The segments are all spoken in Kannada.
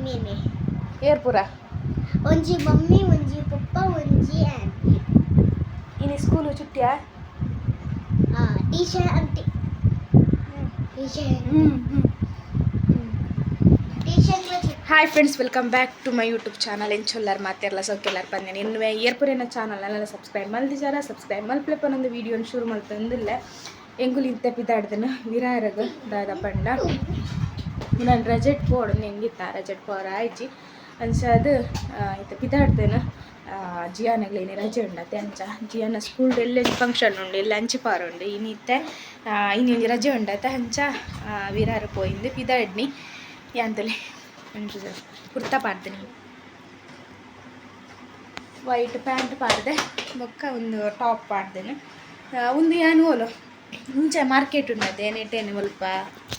ಮೇನೆ ಏರ್ಪುರ ಒಂಜಿ ಮಮ್ಮಿ ಒಂಜಿ ಪಪ್ಪ ಒಂಜಿ ಆಂಟಿ ಇನಿ ಸ್ಕೂಲು ಚುಟ್ಟಿಯಾ teacher aunty hi friends, welcome back to my YouTube channel. ಎಂಚೊಲ್ಲರು ಮಾತೆಲ್ಲ ಸೌಖ್ಯೆಲ್ಲರು ಬಂದೇನೆ ಇನ್ನುವೇ ಏರ್ಪುರೇನ ಚಾನಲ್ ಎಲ್ಲ ಸಬ್ಸ್ಕ್ರೈಬ್ ಮಲ್ದಿಜಾರ ಸಬ್ಸ್ಕ್ರೈಬ್ ಮಲ್ಪಲೆಪ್ಪನೊಂದು ವೀಡಿಯೋನ ಶುರು ಮಲ್ತಂದಿಲ್ಲ ಎಂಗುಲು ಇಂತ ಪಿದಾಡ್ದನು ವಿರಾರಗ ದಾದ ಪಂಡ ನಾನು ರಜೆಟ್ ಪೋಡು ನೆಂಗಿತ್ತ ರಜೆಟ್ ಪೋರ ಆಯ್ಜಿ ಅಂಚದು ಇತ್ತ ಪಿದಾಡ್ದನು ಜಿಯಾನಗ್ಲೇನೆ ರಜೆ ಉಂಡತ್ತೆ ಅಂಚ ಜಿಯಾನ ಸ್ಕೂಲ್ ಎಲ್ಲೆ ಫಂಕ್ಷನ್ ಉಂಡು ಎಲ್ಲ ಅಂಚಿ ಪಾರುಂಡು ಇನ್ನಿತ್ತೆ ಇನ್ನೊಂದು ರಜೆ ಉಂಡತ್ತೆ ಅಂಚ ವಿರಾರ ಪೋಯಿಂದು ಪಿದಾಡ್ನಿ ಯಾಂತಲೆ ಕುರ್ತಾ ಪಾಡ್ತೀನಿ ವೈಟ್ ಪ್ಯಾಂಟ್ ಪಾಡ್ದೆ ಬೊಕ್ಕ ಒಂದು ಟಾಪ್ ಪಾಡ್ದೇನೆ ಒಂದು ಏನು ಓಲು ಇಂಚ ಮಾರ್ಕೆಟ್ ಉಂಡತೆ ನೆಟ್ಟೇನೆ ಸ್ವಲ್ಪ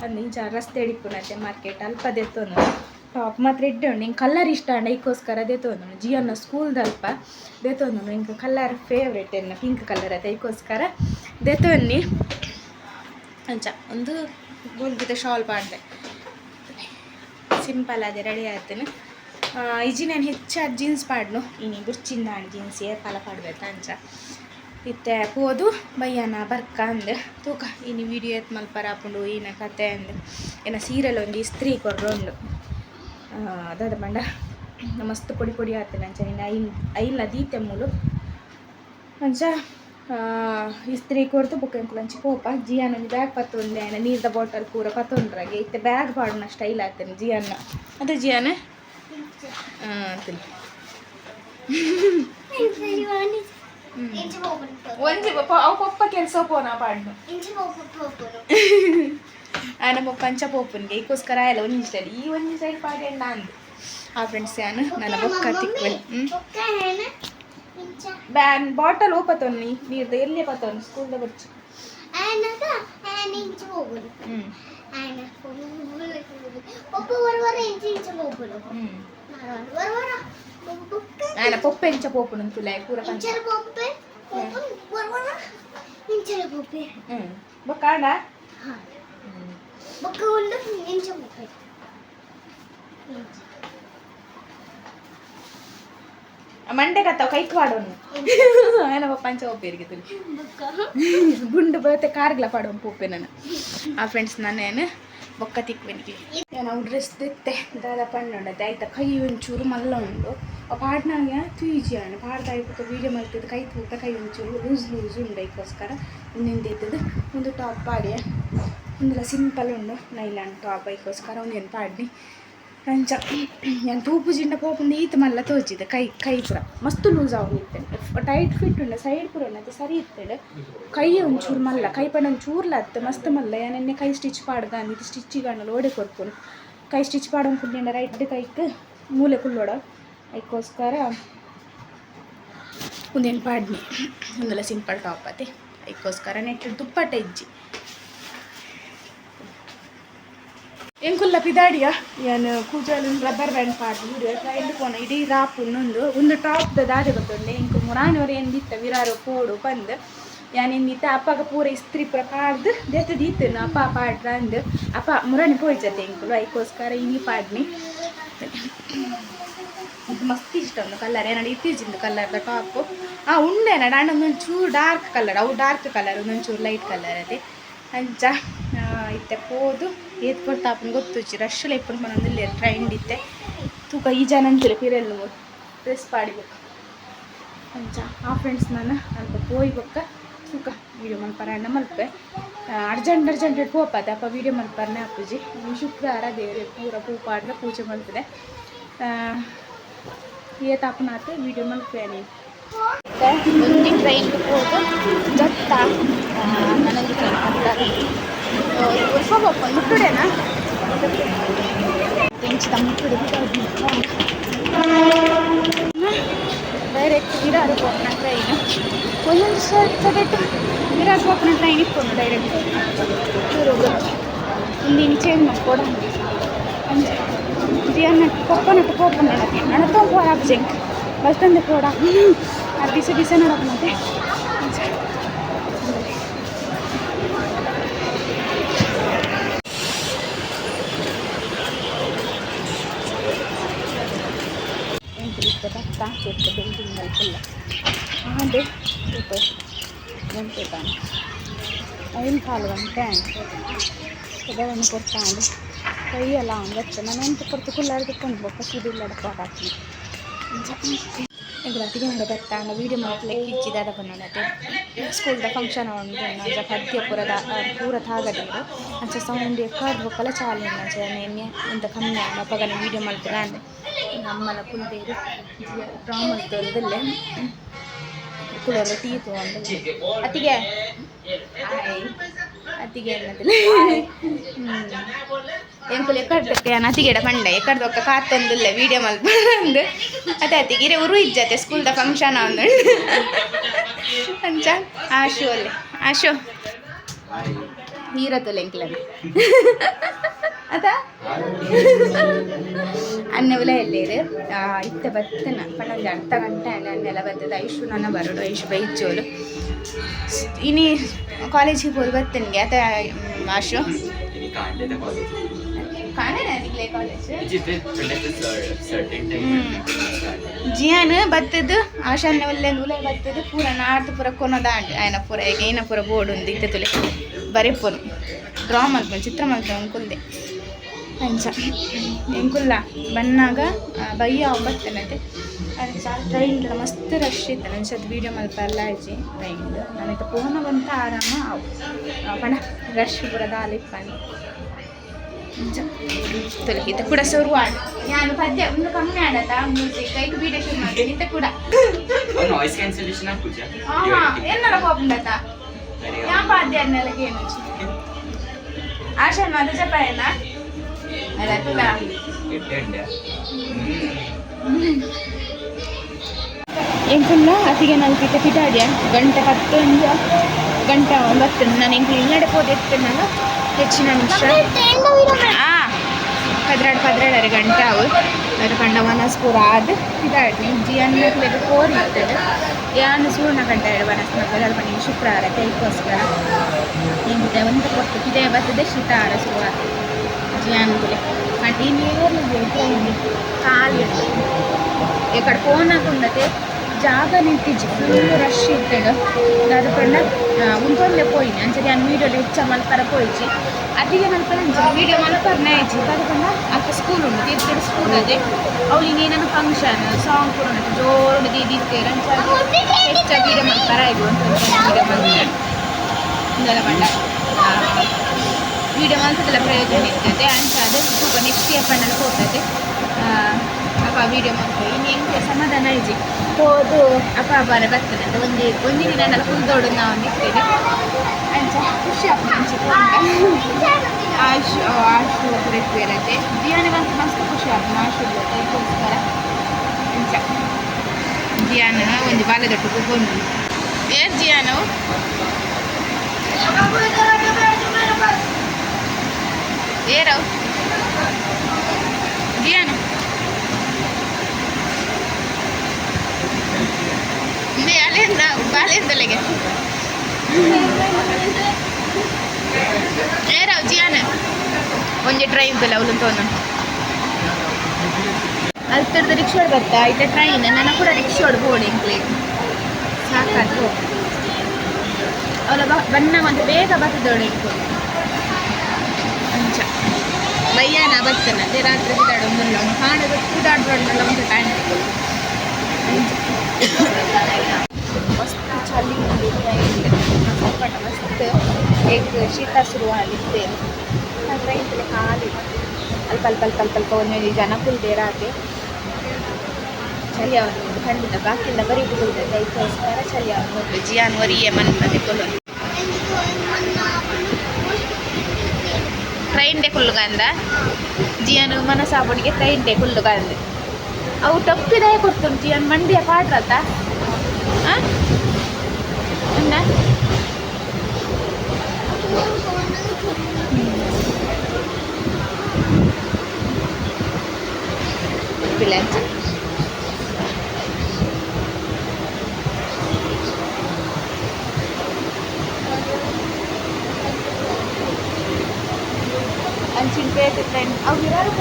ಒಂದು ಇಂಚ ರಸ್ತೆ ಹಿಡಿಪುನತ್ತೆ ಮಾರ್ಕೆಟ್ ಅಲ್ಪ ದೆತ್ತೊಂದು ಟಾಪ್ ಮಾತ್ರ ಎಡ್ಡೆ ಉಂಡು ಹಿಂಗೆ ಕಲರ್ ಇಷ್ಟ ಅಂಡ ಇದಕ್ಕೋಸ್ಕರ ದೆತ್ತೊಂದು ಜಿಯನ್ನ ಸ್ಕೂಲ್ದಲ್ಪ ದೆತ್ತೊಂದು ಹಿಂಗೆ ಕಲರ್ ಫೇವ್ರೇಟ್ ಎನ್ನ ಪಿಂಕ್ ಕಲರ್ ಅದ ಇದಕ್ಕೋಸ್ಕರ ದೆತ್ತೊನ್ನಿ ಅಂಚ ಒಂದು ಗೋಲ್ಗಿದ ಶಾಲ್ ಪಾಡ್ದೆ ಸಿಂಪಲ್ ಅದೇ ರೆಡಿ ಆಯ್ತೇನೆ ಇಜಿ ನಾನು ಹೆಚ್ಚಾಗಿ ಜೀನ್ಸ್ ಪಾಡ್ನು ಇನಿ ಬುರ್ಚಿಂದ ಜೀನ್ಸ್ ಏರ್ಪಾಲ ಪಾಡ್ಬೇಕು ಅಂಚ ಇತ್ತೆ ಹೋದು ಬಯ್ಯನ ಬರ್ಕ ಅಂದೆ ತೂಕ ಇನಿ ವಿಡಿಯೋ ಎತ್ ಮಲ್ಪರ ಹಾಕೊಂಡು ಈನ ಕತೆ ಅಂದೆ ಏನ ಸೀರೆಲ್ ಒಂದು ಇಸ್ತ್ರಿ ಕೊಡ್ರೊಂಡು ಅದಾದ ಮಂಡ ಮಸ್ತ್ ಪೊಡಿ ಪೊಡಿ ಆಗ್ತೇನೆ ಅಂಚ ಇನ್ನು ಐಲ್ನ ದೀತೆ ಮೂಲು ಅಂಚ ಇಸ್ತ್ರಿ ಕೊಡ್ತು ಬುಕ್ಕ ಅಂಚಿ ಪೋಪ ಜಿಯಾನ ಬ್ಯಾಗ್ ಪತ್ತೊಂದೆ ಆಯ್ನ ನೀರ್ದ ಬಾಟಲ್ ಪೂರ ಪತ್ತೊಂಡ್ರಾಗೆ ಇತ್ತೆ ಬ್ಯಾಗ್ ಪಾಡೋಣ ಸ್ಟೈಲ್ ಆಗ್ತೇನೆ ಜಿಯಾನ ಅದೇ ಜಿಯಾನ ಒಂಜಿ ಅವು ಪಪ್ಪ ಕೆಲಸ ಪೋನ ಪಾಡ್ನು ಆಯ್ನ ಪಪ್ಪ ಅಂಚ ಪೋಪನ್ಗೆ ಈಗೋಸ್ಕರ ಆಯಲ್ಲ ಒಂಜಿ ಸೈಡ್ ಈ ಒಂಜಿ ಸೈಡ್ ಪಾಡ್ಯಣ್ಣ ಅಂದು ಆ ಫ್ರೆಂಡ್ಸ್ ಯಾನು ನನ್ನ ಬೊಕ್ಕ ತಿಕ್ವೆ ಬ್ಯಾನ್ ಬಾಟಲ್ ಓಪತ್ತೊನ್ನಿ ನೀರ್ದ ಎಲ್ಲೇ ಪತ್ತೊನ್ನು ಸ್ಕೂಲ್ದ ಬರ್ಚು ఆయన పప్పు ఎంచ పోపు నుంచులే కూర బొక్కాడా బొక్క ఉండు ఎంచ పోపు ಮಂಡೆ ಕತ್ತ ಕೈಕ್ ಪಾಡೋನು ఆయన ಪಂಚ ಪಪ್ಪು ಎರಿಗಿತೀನಿ ಗುಂಡು ಬರುತ್ತೆ ಕಾರ್ಗ್ಲ ಪಾಡೋನು ಪಪ್ಪೆ ನಾನು ಆ ಫ್ರೆಂಡ್ಸ್ ನಾನೇನು ಬೊಕ್ಕ ತಿಕ್ವೆನಿಗೆ ನಾವು ಡ್ರೆಸ್ ತೆತ್ತೆ ದಾದ ಪಣ್ಣುಂಡತ್ತೆ ಆಯ್ತಾ ಕೈ ಒಂಚೂರು ಮಲ್ಲ ಉಂಡು ಆ ಪಾಡ್ನಾಗ ತೂಜಿ ಅಣ್ಣ ಪಾಡ್ದ ಆಯ್ತು ವೀಡಿಯೋ ಮಾಡ್ತಿದ್ದು ಕೈ ತೂತ ಕೈ ಒಂಚೂರು ಲೂಸ್ ಉಂಡು ಅದಕ್ಕೋಸ್ಕರ ಇನ್ನೊಂದು ಎತ್ತದು ಒಂದು ಟಾಪ್ ಪಾಡಿ ಒಂದೆಲ್ಲ ಸಿಂಪಲ್ ಉಂಡು ನೈಲಾನ್ ಟಾಪ್ ಅದಕ್ಕೋಸ್ಕರ ಒಂದೇನು ಪಾಡ್ನಿ ಅಂಚ ನಾನು ತೂಪು ಜಿಂಡ ಪೋಪುಂಡು ಈತ ಮಲ್ಲ ತೋಚಿದೆ ಕೈ ಪೂರ ಮಸ್ತ್ ಲೂಸ್ ಆಗೋಗಿತ್ತೆ ಟೈಟ್ ಫಿಟ್ ಉಂಡ ಸೈಡ್ ಪೂರ ಅನ್ನತ್ತೆ ಸರಿ ಇತ್ತೇಳು ಕೈ ಒಂಚೂರು ಮಲ್ಲ ಕೈ ಪಣ್ಣ ಒಂಚೂರ್ಲ ಅತ್ತೆ ಮಸ್ತ್ ಮಲ್ಲ ಯಾನೆನ್ನೆ ಕೈ ಸ್ಟಿಚ್ ಪಾಡ್ಗ ಅಂದಿತ್ತು ಸ್ಟಿಚ್ಚಿಗಣ್ಣಲ್ಲಿ ಓಡೆ ಕೊಡ್ಕೊಂಡು ಕೈ ಸ್ಟಿಚ್ ಪಾಡೋನ್ ಕುಂಡ ರೈಟ್ ಕೈക്ക് ಮೂಲೆ ಕುಲ್ಲೋಡ ಅದಕ್ಕೋಸ್ಕರ ಒಂದೇನು ಪಾಡ್ನಿ ಒಂದೆಲ್ಲ ಸಿಂಪಲ್ ಟಾಪ್ ಅತ್ತೆ ಅದಕ್ಕೋಸ್ಕರ ನೆಟ್ಟು ದುಪ್ಪಟ್ಟ ಇಜ್ಜಿ ಎಂಕುಲ್ಲ ಪಿದಾಡಿಯ ಏನು ಕೂಜಲು ರಬ್ಬರ್ ಬ್ಯಾಂಡ್ ಪಾಡ್ದು ಟ್ರೈಂಡ್ ಪೋನ ಇಡೀ ರಾಪ್ ಒಂದು ಟಾಪ್ದ ದಾದೆ ಗೊತ್ತುಂಡೆ ಇಂಕು ಮುರಾನವ್ರು ಏನು ದಿತ್ತ ವಿರಾರು ಪೋಡು ಬಂದು ಯಾನಿಂದಿತ್ತ ಅಪ್ಪಗ ಪೂರ ಇಸ್ತ್ರಿ ಪೂರ ಪಾಡ್ದು ದೇತ ದೀತನು ಅಪ್ಪ ಪಾಡ್ರ ಅಂದು ಅಪ್ಪ ಮುರಾನಿ ಪೋಯ್ಜತೆ ಇಂಕುಲು ಅದಕ್ಕೋಸ್ಕರ ಇನಿ ಪಾಡ್ನಿ ಇದು ಮಸ್ತ್ ಇಷ್ಟ ಒಂದು ಕಲರ್ ಏನಾಡು ಇತ್ತೀಚಿಂದು ಕಲರ್ದ ಟಾಪು ಉಂಡೆನ ಒಂದೊಂಚೂರು ಡಾರ್ಕ್ ಕಲರ್ ಅವು ಡಾರ್ಕ್ ಕಲರ್ ಒಂದೊಂಚೂರು ಲೈಟ್ ಕಲರ್ ಅದೇ ಅಂಚ ಇತ್ತೆ ಹೋದು ಏತ್ ಕೊಡ್ತಾಪನ ಗೊತ್ತುಚ್ಚಿ ರಶ್ಶಲ್ಲಿ ಎప్పుడు ಮನೊಂದಿಲ್ಲ ಟ್ರೈಂಡ್ ಇತ್ತೆ ತೂಕ ಈ ಜನ ಅಂತಿಲ್ಲ ಪಿರೆಲ್ಲ ಡ್ರೆಸ್ ಪಾಡಿಬೇಕು ಅಂಚ ಆ ಫ್ರೆಂಡ್ಸ್ ನಾನು ಅಲ್ಪ ಪೋಯಿ ಬೊಕ್ಕ ತೂಕ ವೀಡಿಯೋ ಮಲ್ಪರ ಅಣ್ಣ ಮಲ್ಪೆ ಅರ್ಜೆಂಟ್ ಪೋಪತ್ತೆ ಅಪ್ಪ ವೀಡಿಯೋ ಮಲ್ಪರ್ನೆ ಅಪ್ಪುಜಿ ಶುಕ್ರವಾರ ದೇವ್ರೆ ಪೂರ ಪೂ ಪಾಡ್ರೆ ಪೂಜೆ ಮಲ್ಪದೆ ಏತಾಪನಾತ ವೀಡಿಯೋ ಮಲ್ಪೆ ನೀನು ಒಂದು ಟ್ರೈನ್ ಹೋದು ಜತ್ತ ನನಗೆ ಸ್ವಲ್ಪ ಮುಟ್ಟುಡೇನಾ ತೆಂಚಿದ ಮುಟ್ಟುಡೆ ಡೈರೆಕ್ಟ್ ವಿರಾರ ಹೋಗ್ನ ಟ್ರೈನ್ ಒಂದೊಂದು ಸೆಕೆಂಡ್ ವಿರಾರ ಹೋಗ್ನ ಟ್ರೈನ್ ಇಟ್ಕೊಂಡು ಡೈರೆಕ್ಟ್ ಒಂದಿನ ಚೇಂಜ್ ಮಾಡ್ಕೊಡ ಜಿಯನ್ನ ಕೊಪ್ಪನಟ್ಟು ಕೋಪನ ನಡತ ಹೋರಾಕ್ ಜಂಕ್ ಬಸ್ ಸ್ಟ್ಯಾಂಡ್ ಪೋಡ ಬಿಸಿ ನೋಡಕ್ಕೆ ಮತ್ತೆ ಮತ್ತೆ ಭತ್ತ ಹಾಕಿತ್ತು ಬಿಲ್ಡಿಂಗಲ್ಲಿ ಫುಲ್ಲ ಹಾಗೆ ಗಂಟೆ ತಾನೆ 5 ಗಂಟೆ ಅದನ್ನು ಕೊಡ್ತಾನೆ ಕೈಯೆಲ್ಲ ಗಚ್ಚ ನಾನಂತೂ ಕೊಡ್ತು ಕುಲ್ಲಾಡ್ಕೊಂಡು ಬೊಕ್ಕಸಿದಿಲ್ಲಡಪ್ಪ ಹಾಕಿ ಈಗ ಅತಿಗೆ ನಡೆ ಬರ್ತಾಂಡ ವೀಡಿಯೋ ಮಾಡ್ಲಿಕ್ಕೆ ಇಚ್ಚಿದಾದ ಬಂದತೆ ಸ್ಕೂಲ್ದ ಫಂಕ್ಷನ್ ಉಂಟು ನಜ ಪದ್ಯ ಪೂರ ತಾಗದಿರು ಅಂಚ ಸೌಂಡ್ ಎಕ್ಕಾಡ್ ಬೊಕ್ಕಲ ಚಾಲು ನಜ ನೆನ್ನೆ ಇಂತ ಕಮ್ಮಿ ಆಡ ಪಗನ ವೀಡಿಯೋ ಮಾಡ್ತೀರ ಅಂದೆ ನಮ್ಮಲ ಕುಲ್ದೇರು ಡ್ರಾ ಮಾಡ್ತೋರ್ದಲ್ಲೇ ಕುಲೋರು ಟೀ ತೊಗೊಂಡು ಅತಿಗೆ ಅತಿಗೆ ಅನ್ನದಿಲ್ಲ ಎಂಕುಲು ಎಕ್ಕಡ್ದಕ್ಕೆ ಅತಿಗೆಡ ಪಂಡ ಎಕ್ಕಡ್ದೊಕ್ಕ ಕಾತೊಂದಿಲ್ಲ ವೀಡಿಯೋ ಮಲ್ಪಂದು ಅದೇ ಅತಿಗಿರೆ ಉರು ಇಜ್ಜತೆ ಸ್ಕೂಲ್ದ ಫಂಕ್ಷನ್ ಒಂದು ಅಂಚ ಆಶು ಅಲ್ಲೇ ಆಶು ಹೀರತುಲ್ಲ ಎಂಕ್ಲನ್ನು ಅದ ಅನ್ನೆ ಉಲ ಎಳ್ಳೇರು ಇತ್ತ ಬತ್ತನ ಪಂಡೊಂದು ಅರ್ಧ ಗಂಟೆ ಅನ್ನೆಲ್ಲ ಬರ್ತದೆ ಐಶು ನನ್ನ ಬರೋಡು ಐಶು ಬೈಚೋಲು ಇನಿ ಕಾಲೇಜಿಗೆ ಹೋಗಿ ಬರ್ತನಿಗೆ ಅದ ಆಶು ಜಿಯಾನ್ ಬತ್ತದು ಆಶಾನ್ಯ ಒಳ್ಳೆ ಉಲೆ ಬತ್ತದು ಪೂರ ನಾರ್ತ್ ಪೂರ ಕೊನದ ಆಯ್ನ ಪೂರ ಈಗ ಏನ ಪೂರ ಬೋರ್ಡ್ ಒಂದು ಇತ್ತೆ ತುಲೆ ಬರೆಪೊನು ಡ್ರಾ ಮಲ್ಪನು ಚಿತ್ರ ಮಲ್ಪನು ಅಂಕುಲ್ದೆ ಅಂಚ ಎಂಕುಲ್ಲ ಬನ್ನಾಗ ಬಯ್ಯ ಬರ್ತೇನಂತೆ ಅಂಚ ಟ್ರೈನ್ ಮಸ್ತ್ ರಶ್ ಇತ್ತು ಅಂಚದು ವೀಡಿಯೋ ಮಲ್ಪ ಎಲ್ಲ ಆಯ್ಚಿ ಟ್ರೈನ್ ನನಗೆ ಪೋನ ಬಂತ ಆರಾಮ ಅವು ಪಣ ರಶ್ ಪೂರ ದಾಲಿಪ್ಪನಿ ತೊಲಗಿತ ಕೂಡ ಶುರುವಾಡ ನಾನು ಪದ್ಯ ಒಂದು ಕಮ್ಮಿ ಆಡತ್ತ ಮ್ಯೂಸಿಕ್ ಐದು ವೀಡಿಯೋ ಶುರು ಮಾಡ್ತೀನಿ ಇಂತ ಕೂಡ ನಾಯ್ಸ್ ಕ್ಯಾನ್ಸಲೇಷನ್ ಪೂಜ ಏನಾರ ಹೋಗ್ಬಿಡತ್ತ ಯಾ ಪಾದ್ಯ ಅನ್ನೆಲ್ಲ ಏನು ಆಶಾ ಮಾದ ಜಪಾಯನ ಅಲ್ಲ ತುಲ ಎಂಕುಲ್ಲ ಅತಿಗೆ ನಾನು ಪಿಟಾಡಿಯ ಗಂಟೆ 10 ಗಂಟೆ 9 ನಾನು ಎಂಕುಲು ಇಲ್ಲಡೆ ಹೋದೆ ಎತ್ತನಲ್ಲ ಹೆಚ್ಚಿನ ನಿಮಿಷ ಪದ್ರಾಡು ಗಂಟೆ ಅವು ಅದು ಕಂಡ ವನಸ್ ಪೂರ ಆದ ಇದಾಡ್ನಿ ಜಿಯನ್ನ ಕೋರಿ ಇರ್ತದೆ ಯಾನು ಸೂರ್ಣ ಗಂಟೆ ವನಸ್ ಮಕ್ಕಳು ಅಲ್ಪ ನೀವು ಶುಕ್ರವಾರ ಕೈಗೋಸ್ಕರ ಹಿಂಗಿದೆ ಒಂದು ಕೊಟ್ಟು ಇದೇ ಬರ್ತದೆ ಶೀತಾರ ಶುರುವಾರ ಜಿಯಾನ್ಗುಲೆ ಮತ್ತು ಇನ್ನೇನು ಖಾಲಿ ಈ ಕಡೆ ಫೋನ್ ಹಾಕೊಂಡತೆ ಜಾಗ ನಿಂತಿಜ್ಜಿ ಫುಲ್ ರಶ್ ಇರ್ತೇಡು ಅದು ಕಂಡ ಉಂಟೊಂದೆ ಪೋಯಿನಿ ಅಂಚೆ ನಾನು ವೀಡಿಯೋಲಿ ಹೆಚ್ಚ ಮಲ್ಪರ ಪೋಯಿಚ್ಚಿ ಅದಿಗೆ ಮಲ್ಪರ ಅಂಚೆ ವೀಡಿಯೋ ಮಲ್ಪರ್ನೇ ಇಚ್ಚಿ ಅದು ಕಂಡ ಅಕ್ಕ ಸ್ಕೂಲ್ ಉಂಟು ತೀರ್ಥದ ಸ್ಕೂಲ್ ಅದೇ ಅವಳಿಗೆ ಏನೇನು ಫಂಕ್ಷನ್ ಸಾಂಗ್ ಕೂಡ ಉಂಟು ಜೋರು ದೀದಿರ್ತೇವೆ ಅಂಚ ಹೆಚ್ಚ ವೀಡಿಯೋ ಮಲ್ಪರ ಆಯ್ತು ಅಂತ ವೀಡಿಯೋ ಮಲ್ಪರೆ ಇದೆಲ್ಲ ಬಂಡ ವೀಡಿಯೋ ಮಲ್ಪದೆಲ್ಲ ಪ್ರಯೋಜನ ಇರ್ತದೆ ಅಂಚ ಅದು ಸ್ವಲ್ಪ ನೆಕ್ಸ್ಟ್ ಇಯರ್ ಪಣ್ಣಲ್ಲಿ ಹೋಗ್ತದೆ ಅಪ್ಪ ವೀಡಿಯೋ ಮಾಡ್ತೀವಿ ಇನ್ನು ಹೆಂಗೆ ಸಮಾಧಾನ ಇಜಿ ಹೋದು ಅಪ್ಪ ಬಾರ ಬರ್ತದೆ ಅಂತ ಒಂದು ದಿನ ಎಲ್ಲ ಫುಲ್ ದೊಡ್ಡ ನಾವು ನಿರ್ತೇವೆ ಅಂಚ ಖುಷಿ ಆಗ್ತದೆ ಅಂಚೆ ಆಶು ಬ್ರೆಡ್ ಇರುತ್ತೆ ಜಿಯಾನಿಗಂತೂ ಮಸ್ತ್ ಖುಷಿ ಆಗ್ತದೆ ಆಶು ಅದಕ್ಕೋಸ್ಕರ ಅಂಚ ಜಿಯಾನ ಒಂದು ಬಾಲದೊಟ್ಟು ಕುಗೊಂಡು ಏರ್ ಜಿಯಾನು ಏರವು ಜಿಯಾನು ಅಲ್ಲಿಂದ ಬಾಲಿಂದಲೆಗೆ ಏರಾವ್ ಜಿಯಾನ ಒಂಜಿ ಟ್ರೈನ್ ಬೆಲೆ ಅವಳು ತೋನು ಅಲ್ತರದ ರಿಕ್ಷಾ ಬರ್ತಾ ಐತೆ ಟ್ರೈನ್ ನನ್ನ ಕೂಡ ರಿಕ್ಷಾ ಬೋರ್ಡ್ ಇಂಕ್ಲಿ ಸಾಕಾದ್ರು ಅವಳ ಬಣ್ಣ ಮತ್ತು ಬೇಗ ಬರ್ತದೋಡು ಇಂಕು ಅಂಚ ಬಯ್ಯಾನ ಬರ್ತಾನಂತೆ ರಾತ್ರಿ ಬಿದ್ದಾಡೊಂದಿಲ್ಲ ಅವ್ನು ಕಾಣದ ಕೂದಾಡ್ಬಾರ್ದಲ್ಲ ಒಂದು ಟೈಮ್ ಮಸ್ತ್ ಚಳಿ ಸಪ್ಪಟ ಮಸ್ತ್ एक ಶೀತ ಶುರುವಾಗಿತ್ತೆ ಟ್ರೈನ್ ಖಾಲಿ ಅಲ್ಪ ಒಂದು ಜನ ಕುಲ್ದೇ ರಾತ್ರಿ ಚಳಿ ಅವನು ಖಂಡಿತ ಬಾಕಿಲ್ಲ ಬರೀ ಬಿಡುವುದಿಲ್ಲ ಅದಕ್ಕೋಸ್ಕರ ಚಳಿ ಅವನು Ziyan ವರಿಯೇ ಮನ್ಪದೆ ಕೊಲು train day ಕುಲ್ಲುಗಂದ ಜಿಯಾನು ಮನಸಾಬುಡಿಗೆ train day ಕುಲ್ಲುಗಂದೆ ಅವು ತಪ್ಪಿದೇ ಕೊಡ್ತು ಜಿಯಾನ್ ಮಂಡಿಯ ಪಾಡ್ರತ್ತ ಅನ್ನ ಬಿಳಂಚ ಅಂಚಿನ ಪೇಟೆ ಟ್ರೈನ್ ಅವು ಇರಾರು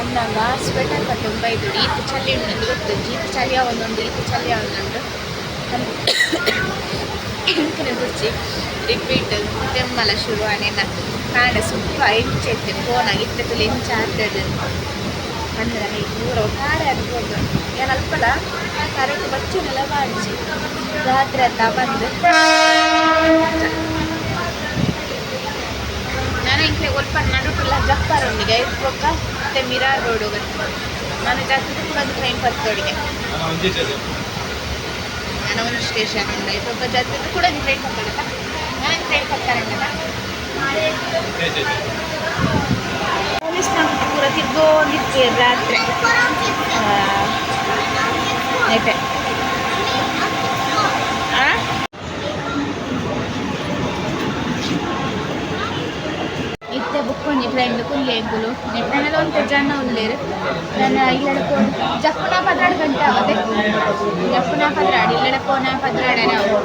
ಬಂದಾಗ ಸ್ವೆಟರ್ ಕಟ್ಟೊಂದು ಬೈದು ಈತ ಚಳಿ ಉಂಡು ಗೊತ್ತಜ್ಜಿ ಈತ ಚಳಿಯ ಒಂದೊಂದು ಈತ ಚಳಿಯ ಒಂದೊಂದು ಇಂಕನೆ ಬಿಡಿಸಿ ರಿಪೀಟ್ ತೆಮ್ಮಲ ಶುರು ಆನೇನ ಕಾಂಡ ಸುಪ್ಪ ಎಂಚೆತ್ತೆ ಫೋನಾಗ ಇತ್ತದಲ್ಲಿ ಎಂಚ ಆಡ್ತದೆ ಅಂದ್ರೆ ದೂರ ಕಾಡೆ ಅನ್ಬೋದು ಏನು ಅಲ್ಪಡ ಕರೆಕ್ಟ್ ಬಚ್ಚನೆಲ್ಲ ಮಾಡಿಸಿ ರಾತ್ರಿ ಅಂತ ಬಂದು ನಾನು ಇಂಕ್ಲೆ ಒಲ್ಪ ನಡುಟುಲ್ಲ ಜಪ್ಪಾರೊಂದಿಗೆ ಇಟ್ಬೇಕ ಮತ್ತೆ ಮಿರಾರ್ ರೋಡ್ ಹೋಗುತ್ತೆ ನಾನು ಜಾಸ್ತಿ ಕೂಡ ಟ್ರೈನ್ ಪತ್ತೋಡಿಗೆ ನಾನು ಒಂದು ಸ್ಟೇಷನ್ ಉಂಡ ಇಟ್ಬೇಕ ಜಾಸ್ತಿ ಕೂಡ ಟ್ರೈನ್ ಪತ್ತೋಡಿಕ ನಾನು ಟ್ರೈನ್ ಪತ್ತಾರಂಗಲ್ಲ ಪೊಲೀಸ್ ನಾವು ಪೂರ ತಿರ್ಗೋಂದಿರ್ತೀವಿ ರಾತ್ರಿ ಆಯ್ತೆ ಇತ್ತೆ ಬುಕ್ಕೊಂಡಿ ಫ್ರೆಂಡ್ ಕುಲ್ಲೆ ಎಂಕುಲು ನೆಟ್ಟನೆಲ್ಲ ಒಂದು ಜನ ಉಳ್ಳೇರು ನಾನು ಇಲ್ಲಡೆ ಜಪ್ಪುನ ಪದ್ರಾಡು ಗಂಟೆ ಆಗುತ್ತೆ ಜಪ್ಪುನ ಪದ್ರಾಡು ಇಲ್ಲಡೆ ಕೋನ ಪದ್ರಾಡೆ ನಾವು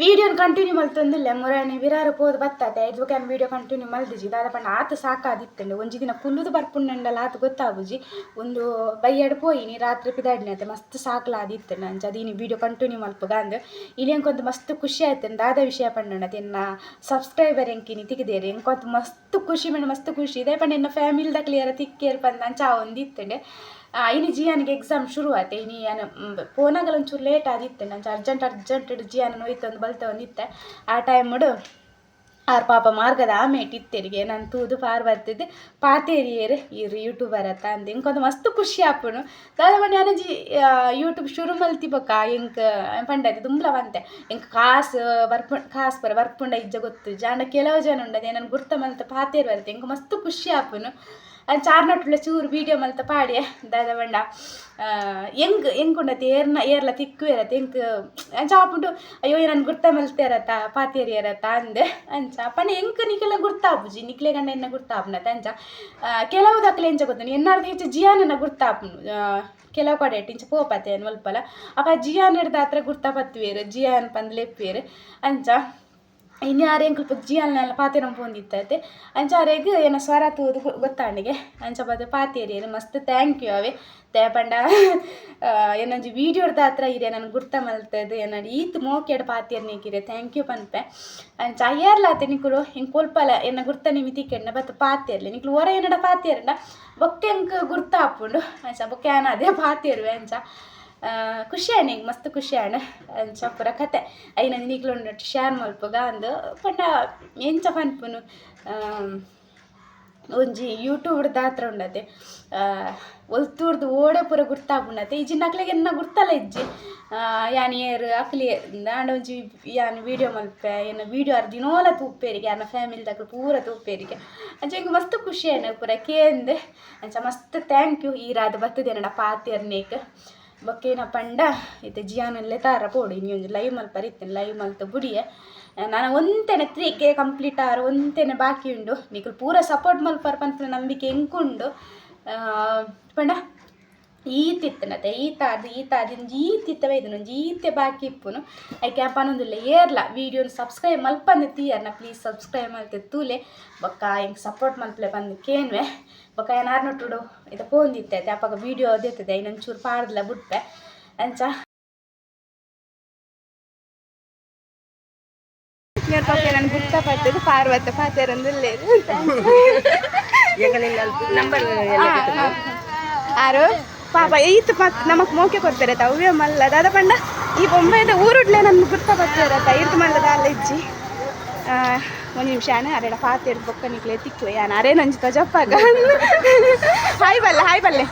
ವೀಡಿಯೋನ ಕಂಟಿನ್ಯೂ ಮಲ್ತೊಂದಿಲ್ಲ ಮುರಾಣಿ ವಿರಾರ ಪೋದು ಬತ್ತದೆ ಇದು ಕ್ಯಾನ್ ವೀಡಿಯೋ ಕಂಟಿನ್ಯೂ ಮಲ್ದಿಜಿ ದಾದ ಪಂಡ ಆತ ಸಾಕಾದಿತ್ತಂಡೆ ಒಂಜಿ ದಿನ ಪುಲ್ಲುದು ಬರ್ಪುಂಡಲ್ಲ ಆತ ಗೊತ್ತಾಗುಜಿ ಒಂದು ಬೈಯಡ್ ಪೋಯಿನಿ ರಾತ್ರಿ ಪಿದಾಡಿನತ್ತೆ ಮಸ್ತ್ ಸಾಕ್ಲಾದಿತ್ತಂಡೆ ಅಂಚ ಅದೀನಿ ವೀಡಿಯೋ ಕಂಟಿನ್ಯೂ ಮಲ್ಪಗ ಅಂದು ಇಲ್ಲಿಂಕೊಂದು ಮಸ್ತ್ ಖುಷಿ ಆಯ್ತು ದಾದ ವಿಷಯ ಪಂಡಣತೆ ಎನ್ನ ಸಬ್ಸ್ಕ್ರೈಬರ್ ಎಂಕಿನಿ ತಿಕ್ಕಿದೇರಿ ಎಂಕೊಂದು ಮಸ್ತ್ ಖುಷಿ ಮೇಡ ಮಸ್ತ್ ಖುಷಿ ಇದೇ ಪಂಡ ಎನ್ನ ಫ್ಯಾಮಿಲಿದ ಕ್ಲಿಯರ್ ತಿಕ್ಕೇರ್ ಬಂದ ಅಂಚ ಒಂದಿತ್ತಂಡೆ ಇನಿ ಜಿಯಾನಿಗೆ ಎಕ್ಸಾಮ್ ಶುರು ಆಯ್ತು ಇನಿ ಏನು ಫೋನಾಗಲ್ಲ ಒಂಚೂರು ಲೇಟ್ ಆದಿತ್ತೆ ನಾನು ಅರ್ಜೆಂಟ್ ಜಿಯಾನ ನೋಯ್ತಂದು ಬಲ್ತ ಒಂದಿತ್ತೆ ಆ ಟೈಮ್ ಮುಡು ಆರು ಪಾಪ ಮಾರ್ಗದ ಆಮೇಟ್ ಇತ್ತೇರಿಗೆ ನಾನು ತೂದು ಪಾರು ಬರ್ತಿದ್ದೆ ಪಾತೇರಿಯರು ಇರು ಯೂಟ್ಯೂಬರ್ ಅತ್ತ ಅಂದು ಇಂಕೊಂದು ಮಸ್ತ್ ಖುಷಿ ಆಪುನು ದಾದ ಬಣ್ಣ ಅನಜಿ ಯೂಟ್ಯೂಬ್ ಶುರು ಮಲ್ತಿಬಕ್ಕ ಇಂಕ ಪಂಡಾಯ್ತು ತುಂಬಲ ಬಂತೆ ಇಂಕ ಕಾಸು ಬರ್ಪುಂಡ ಇಜ್ಜ ಗೊತ್ತು ಜಾಂಡ ಕೆಲವು ಜನ ಉಂಡದೆ ನಾನು ಗುರ್ತ ಮಲ್ತ ಪಾತೇರಿ ಬರುತ್ತೆ ಇಂಕ ಮಸ್ತ್ ಖುಷಿ ಆಪುನು ಚಾರ್ನೊಟ್ಟುള്ള ಚೂರು ವೀಡಿಯೋ ಮಲ್ತ ಪಾಡಿಯ ದಾದ ಬಂಡ ಎಂಗುಂಡತಿ ಏರ್ಲ ತಿಕ್ಕು ಇರತ್ತೆ ಚಾಪುಂಟು ಅಯ್ಯೋ ನಾನು ಗುರ್ತ ಮಲ್ತೆ ಇರತ್ತ ಪಾತೇರಿ ಇರತ್ತ ಅಂದೆ ಅಂಚ ಪಂಡ ನಿಕ್ಲೆಲ್ಲ ಗುರ್ತಾಪುಜಿ ನಿಕ್ಲೆ ಗಂಡ ಎನ್ನ ಗುರ್ತಾಪುನತ ಅಂಚ ಕೆಲವು ದಕ್ಕಲೆ ಎಂಚ ಗೊತ್ತು ಎನ್ನಾರ್ದು ಹೆಚ್ಚು ಜಿಯಾನನ್ನ ಗುರ್ತಾಪುನು ಕೆಲವು ಕಡೆ ಇಂಚ ಪೋಪತೆ ಅನ್ ಮಲ್ಪಲ ಅಪ್ಪ ಜಿಯಾನ್ ಹಿಡ್ದ ಹತ್ರ ಗುರ್ತಾಪತ್ವೇರು ಜಿಯಾನ್ ಪಂದ್ ಲೆಪ್ಪೇರು ಅಂಚ ಇನ್ಯಾರು ಎಂಕಲ್ಪ ಜಿಯಾನ್ನೆಲ್ಲ ಪಾತೇರಂ ಪೋಂದಿತ್ತೈತೆ ಅಂಚಾರೆಗೆ ಏನೋ ಸ್ವರ ತೂದು ಗೊತ್ತಾಂಡಿಗೆ ಅಂಚ ಬದ ಪಾತೇರಿಯರು ಮಸ್ತ್ ಥ್ಯಾಂಕ್ ಯು ಅವೇ ತೇಪಂಡ ಏನಂಜಿ ವೀಡಿಯೋದ ಹತ್ರ ಇದೆ ನನಗೆ ಗುರ್ತ ಮಲ್ತದ್ದು ಏನಾಡು ಈತ್ ಮೋಕೆಡ್ ಪಾತೇರ್ ನೀಕಿರೆ ಥ್ಯಾಂಕ್ ಯು ಪನ್ಪೆ ಅಂಚ ಅಯ್ಯರ್ಲಾತೆ ನಿಕ್ಕಳು ಹಿಂಗೆ ಕೊಲ್ಪಲ ಎನ್ನ ಗುರ್ತ ನಿಮಿತಿಕೆಂಡ ಬತ್ತು ಪಾತೇರ್ಲಿ ನಿಕ್ಲು ಹೊರ ಏನಡ ಪಾತೇರಂಡ ಬೊಕ್ಕೆ ಹೆಂಗೆ ಗುರ್ತ ಹಾಪುಂಡು ಅಂಚ ಬೊಕ್ಕೆ ಏನ ಅದೇ ಪಾತೇರುವೆ ಅಂಚ ಖುಷಿ ಆಯ್ನ ಈಗ ಮಸ್ತ್ ಖುಷಿ ಆಯ್ನ ಅಂಚ ಪೂರ ಕತೆ ಐನಂದು ನೀಗ್ಲು ಶೇರ್ ಮಲ್ಪಗ ಅಂದು ಪಂಡ ಎಂಚ ಪನ್ಪುನು ಒಂಜಿ ಯೂಟ್ಯೂಬ್ ದಾತ್ರ ಉಂಡತೆ ಒಲ್ತೂರ್ದು ಓಡೆ ಪೂರ ಗುರ್ತಾಪುಂಡತೆ ಇಜ್ಜಿ ನಕ್ಲೆಗೆ ಎನ್ನ ಗುರ್ತಲ್ಲ ಇಜ್ಜಿ ಯಾನ್ ಏರು ಅಕ್ಲಿ ಆಂಡ ಒಂಜಿ ಯಾನ್ ವೀಡಿಯೋ ಮಲ್ಪೆ ಏನು ವೀಡಿಯೋ ಅರ್ದಿನೋಲ ತೂಪೇರಿಗೆ ಯಾನ ಫ್ಯಾಮಿಲಿದಾಗ ಪೂರ ತೂಪೇರಿಗೆ ಅಂಚ ಹಿಂಗೆ ಮಸ್ತ್ ಖುಷಿ ಆಯ್ನ ಪೂರ ಕೇಂದೆ ಅಂಚ ಮಸ್ತ್ ಥ್ಯಾಂಕ್ ಯು ಈರಾದ ಬರ್ತದೇನಡ ಪಾತೇರ್ನೇಕ್ ಬೊಕ್ಕೇನ ಪಂಡ ಇದು ಜಿಯಾನಲ್ಲೇ ತಾರ ಪೋಡಿ ನೀವು ಲೈವ್ ಮಲ್ಪರಿತ್ತೇನೆ ಲೈವ್ ಮಲ್ತ ಬುಡಿಯೆ ನಾನು ಒಂತೇನೆ 3K ಕಂಪ್ಲೀಟ್ ಆರು ಒಂತೇನೆ ಬಾಕಿ ಉಂಡು ನಿಖಲ್ ಪೂರ ಸಪೋರ್ಟ್ ಮಲ್ಪರ್ ಪಂತ ನಂಬಿಕೆ ಎಂಕುಂಡು ಪಂಡ ಈತಿತ್ತನತೆ ಈತಿತ್ತವೆ ಇದನ್ನು ಈತೆ ಬಾಕಿ ಇಪ್ಪುನು ಐಕೆ ಪನೊಂದಿಲ್ಲ ಏರ್ಲ ವೀಡಿಯೋನ ಸಬ್ಸ್ಕ್ರೈಬ್ ಮಲ್ಪಂದು ತೀಯರ್ನ ಪ್ಲೀಸ್ ಸಬ್ಸ್ಕ್ರೈಬ್ ಮಲ್ತೆ ತೂಲೆ ಬೊಕ್ಕ ಹಿಂಗೆ ಸಪೋರ್ಟ್ ಮಲ್ಪಲೆ ಬಂದು ಕೇನ್ವೆ ಬೊಕ್ಕ ಏನಾರು ನೋಟುಡು ಇದು ಪೋಂದಿತ್ತೈತೆ ಅಪ್ಪಾಗ ವೀಡಿಯೋ ಅದೇತದೆ ಇನ್ನೊಂಚೂರು ಪಾಡ್ದಲ್ಲ ಬಿಟ್ಪೆ ಅಂಚ ನಾನು ಗುರ್ತಪತ್ತದು ಪಾರ್ವತ ಪಾತೇರಂದಿಲ್ಲ ಆರು ಪಾಪ ಈತ್ ಮತ್ತೆ ನಮಕ್ ಮೋಕೆ ಕೊಡ್ತಾರೆ ಅವೇ ಮಲ್ಲ ದಾದ ಪಂಡ ಈ ಬೊಂಬೆದ ಊರುಡ್ಲೆ ನನ್ನ ಗುರ್ತಪತ್ತಿರತ್ತ ಇರ್ದು ಮಲ್ಲದ ಅಲ್ಲ ಇಜ್ಜಿ ಒಂದು ನಿಮಿಷ ಅರೆಡ ಪಾತೇರ್ ಬೊಕ್ಕ ನಿಕ್ಲೆ ತಿಕ್ಕು ಯಾನ ಅರೆ ನಂಜಿ ತಜಪ್ಪಾಗ ಹಾಯ್ ಬಲ್ಲೆ